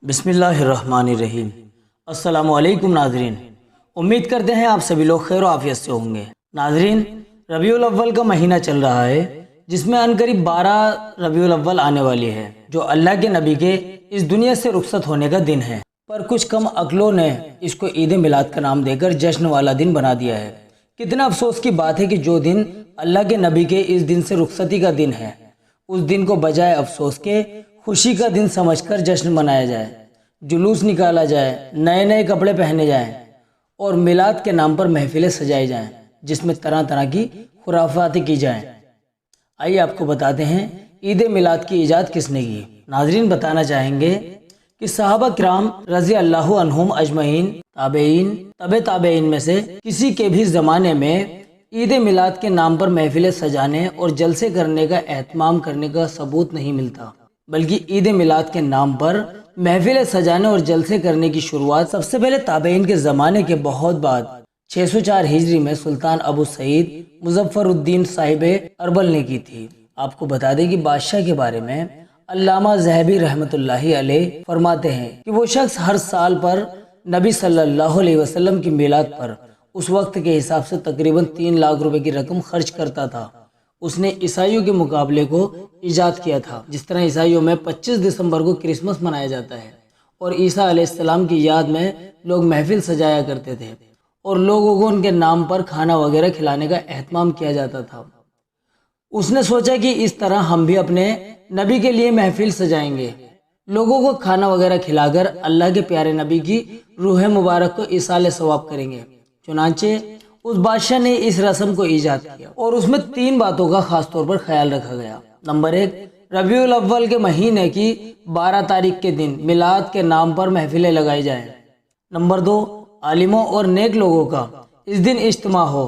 बिस्मिल्लाहिर्रहमानिर्रहीम। अस्सलामुअलैकुम नाज़रीन, उम्मीद करते हैं आप सभी लोग खैर आफियत से होंगे। नाज़रीन, रबीउल अव्वल का महीना चल रहा है जिसमें अनकरीब 12 रबीउल अव्वल आने वाली है, जो अल्लाह के नबी के इस दुनिया से रुखसत होने का दिन है। पर कुछ कम अक्लों ने इसको ईद मिलाद का नाम देकर जश्न वाला दिन बना दिया है। कितना अफसोस की बात है कि जो दिन अल्लाह के नबी के इस दिन से रुखसती का दिन है, उस दिन को बजाय अफसोस के खुशी का दिन समझकर जश्न मनाया जाए, जुलूस निकाला जाए, नए नए कपड़े पहने जाएं और मिलाद के नाम पर महफिलें सजाई जाएं, जिसमें तरह तरह की खुराफातें की जाएं। आइए आपको बताते हैं ईद मिलाद की इजाद किसने की। नाजरीन, बताना चाहेंगे कि सहाबा किराम रज़ी अल्लाहु अन्हुम अजमईन, ताबेइन, तबे ताबेइन में से किसी के भी ज़माने में ईद मिलाद के नाम पर महफिलें सजाने और जलसे करने का एहतमाम करने का सबूत नहीं मिलता, बल्कि ईद मिलाद के नाम पर महफिलें सजाने और जलसे करने की शुरुआत सबसे पहले ताबेइन के ज़माने के बहुत बाद 604 हिजरी में सुल्तान अबू सईद मुजफ्फरुद्दीन साहिब अरबल ने की थी। आपको बता दें कि बादशाह के बारे में अल्लामा ज़हबी रहमतुल्लाहि अलैह फरमाते हैं कि वो शख्स हर साल पर नबी सल्लल्लाहु अलैहि वसल्लम की मिलाद पर उस वक्त के हिसाब से तकरीबन 3 लाख रुपए की रकम खर्च करता था। उसने ईसाइयों के मुकाबले को ईजाद किया था। जिस तरह ईसाइयों में 25 दिसंबर को क्रिसमस मनाया जाता है और ईसा अलैहिस्सलाम की याद में लोग महफिल सजाया करते थे और लोगों को उनके नाम पर खाना वगैरह खिलाने का एहतमाम किया जाता था। उसने सोचा कि इस तरह हम भी अपने नबी के लिए महफिल सजाएंगे, लोगों को खाना वगैरह खिलाकर अल्लाह के प्यारे नबी की रूह मुबारक को इसाले सवाब करेंगे। चुनांचे उस बादशाह ने इस रस्म को ईजाद किया और उसमें 3 बातों का खास तौर पर ख्याल रखा गया। नंबर 1, रबीउल अव्वल के महीने की 12 तारीख के दिन मिलाद के नाम पर महफिलें लगाई जाएं। नंबर 2, आलिमों और नेक लोगों का इस दिन इज्तिमा हो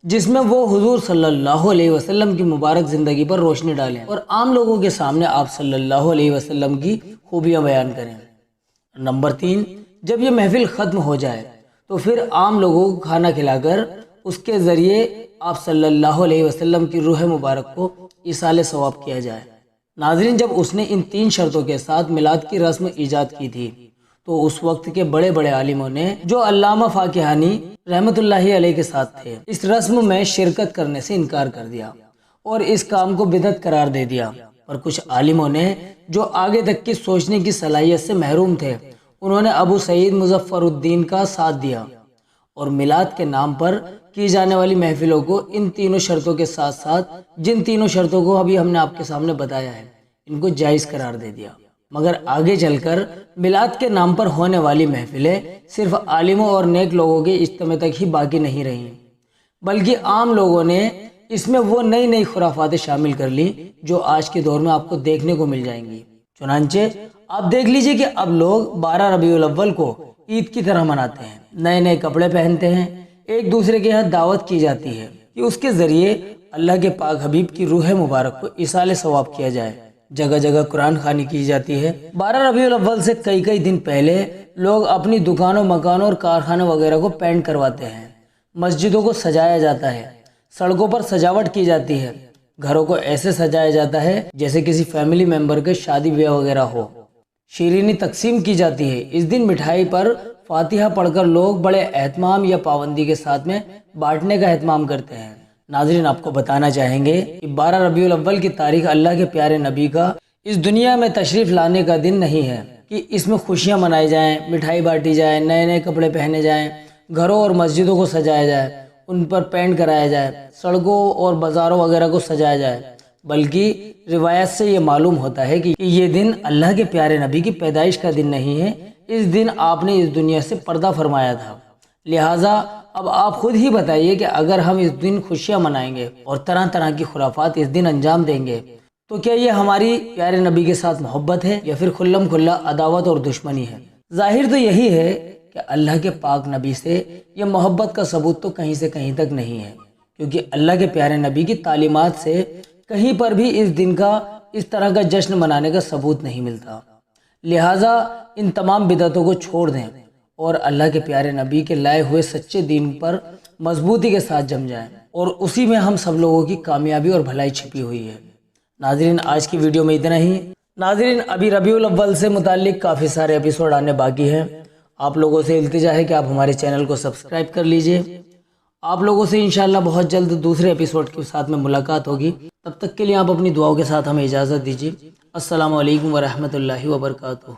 जिसमें वो हुजूर सल्लल्लाहु अलैहि वसल्लम की मुबारक ज़िंदगी पर रोशनी डालें और आम लोगों के सामने आप सल्लल्लाहु अलैहि वसल्लम की खूबियाँ बयान करें। नंबर 3, जब ये महफिल ख़त्म हो जाए तो फिर आम लोगों को खाना खिलाकर उसके ज़रिए आप सल्लल्लाहु अलैहि वसल्लम की रूह मुबारक को इसाले सवाब किया जाए। नाज़रीन, जब उसने इन 3 शर्तों के साथ मिलाद की रस्म ईजाद की थी तो उस वक्त के बड़े बड़े आलिमों ने, जो अल्लामा फाकिहानी रहमतुल्लाहि अलैह के साथ थे, इस रस्म में शिरकत करने से इनकार कर दिया और इस काम को बिदअत करार दे दिया। पर कुछ आलिमों ने, जो आगे तक की सोचने की सलाहियत से महरूम थे, उन्होंने अबू सईद मुजफ्फरुद्दीन का साथ दिया और मिलाद के नाम पर की जाने वाली महफिलों को इन 3 शर्तों के साथ साथ जिन 3 शर्तों को अभी हमने आपके सामने बताया है, इनको जायज़ करार दे दिया। मगर आगे चलकर मिलाद के नाम पर होने वाली महफिलें सिर्फ आलिमों और नेक लोगों के इज्तिमा तक ही बाकी नहीं रहीं, बल्कि आम लोगों ने इसमें वो नई नई खुराफातें शामिल कर ली जो आज के दौर में आपको देखने को मिल जाएंगी। चुनांचे आप देख लीजिए कि अब लोग 12 रबीउल अव्वल को ईद की तरह मनाते हैं, नए नए कपड़े पहनते हैं, एक दूसरे के यहाँ दावत की जाती है कि उसके ज़रिए अल्लाह के पाक हबीब की रूह मुबारक को इसाले सवाब किया जाए। जगह जगह कुरान खानी की जाती है। 12 रबीउल अव्वल से कई कई दिन पहले लोग अपनी दुकानों, मकानों और कारखानों वगैरह को पेंट करवाते हैं, मस्जिदों को सजाया जाता है, सड़कों पर सजावट की जाती है, घरों को ऐसे सजाया जाता है जैसे किसी फैमिली मेंबर के शादी ब्याह वगैरह हो। शीरीनी तकसीम की जाती है। इस दिन मिठाई पर फातिहा पढ़कर लोग बड़े एहतमाम या पाबंदी के साथ में बांटने का एहतमाम करते हैं। नाज़रीन, आपको बताना चाहेंगे कि 12 रबीउल अव्वल की तारीख अल्लाह के प्यारे नबी का इस दुनिया में तशरीफ़ लाने का दिन नहीं है कि इसमें खुशियाँ मनाई जाएं, मिठाई बांटी जाए, नए नए कपड़े पहने जाएं, घरों और मस्जिदों को सजाया जाए, उन पर पेंट कराया जाए, सड़कों और बाज़ारों वगैरह को सजाया जाए, बल्कि रिवायत से ये मालूम होता है कि ये दिन अल्लाह के प्यारे नबी की पैदाइश का दिन नहीं है। इस दिन आपने इस दुनिया से पर्दा फरमाया था। लिहाजा अब आप खुद ही बताइए कि अगर हम इस दिन खुशियाँ मनाएंगे और तरह तरह की खुराफात इस दिन अंजाम देंगे तो क्या ये हमारी प्यारे नबी के साथ मोहब्बत है या फिर खुल्लम खुल्ला अदावत और दुश्मनी है? जाहिर तो यही है कि अल्लाह के पाक नबी से ये मोहब्बत का सबूत तो कहीं से कहीं तक नहीं है, क्योंकि अल्लाह के प्यारे नबी की तालीमात से कहीं पर भी इस दिन का इस तरह का जश्न मनाने का सबूत नहीं मिलता। लिहाजा इन तमाम बिदअतों को छोड़ दें और अल्लाह के प्यारे नबी के लाए हुए सच्चे दीन पर मजबूती के साथ जम जाएं और उसी में हम सब लोगों की कामयाबी और भलाई छिपी हुई है। नाज़रीन, आज की वीडियो में इतना ही। नाज़रीन, अभी रबीउल अव्वल से मुताल्लिक काफ़ी सारे एपिसोड आने बाकी हैं। आप लोगों से इल्तिजा है कि आप हमारे चैनल को सब्सक्राइब कर लीजिए। आप लोगों से इंशाअल्लाह बहुत जल्द दूसरे एपिसोड के साथ में मुलाकात होगी। तब तक के लिए आप अपनी दुआओं के साथ हमें इजाज़त दीजिए। अस्सलामु अलैकुम व रहमतुल्लाहि व बरकातुहू।